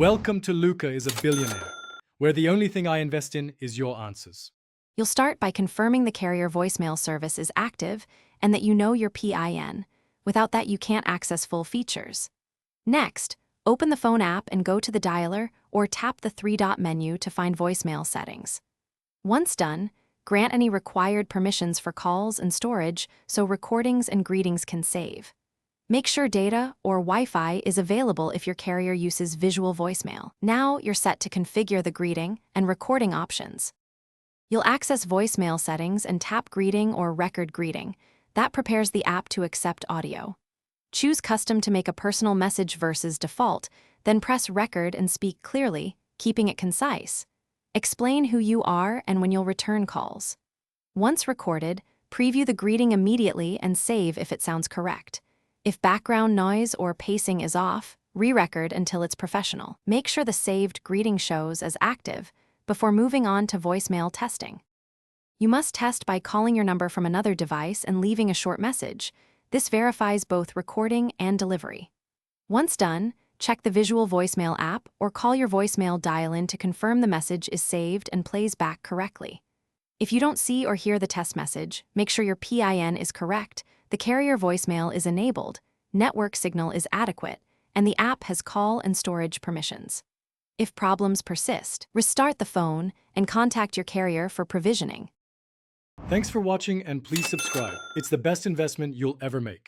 Welcome to Luca is a Billionaire, where the only thing I invest in is your answers. You'll start by confirming the carrier voicemail service is active and that you know your PIN. Without that, you can't access full features. Next, open the phone app and go to the dialer or tap the three-dot menu to find voicemail settings. Once done, grant any required permissions for calls and storage so recordings and greetings can save. Make sure data or Wi-Fi is available if your carrier uses visual voicemail. Now you're set to configure the greeting and recording options. You'll access voicemail settings and tap greeting or record greeting. That prepares the app to accept audio. Choose custom to make a personal message versus default, then press record and speak clearly, keeping it concise. Explain who you are and when you'll return calls. Once recorded, preview the greeting immediately and save if it sounds correct. If background noise or pacing is off, re-record until it's professional. Make sure the saved greeting shows as active before moving on to voicemail testing. You must test by calling your number from another device and leaving a short message. This verifies both recording and delivery. Once done, check the visual voicemail app or call your voicemail dial-in to confirm the message is saved and plays back correctly. If you don't see or hear the test message, make sure your PIN is correct, the carrier voicemail is enabled, network signal is adequate, and the app has call and storage permissions. If problems persist, restart the phone and contact your carrier for provisioning. Thanks for watching and please subscribe. It's the best investment you'll ever make.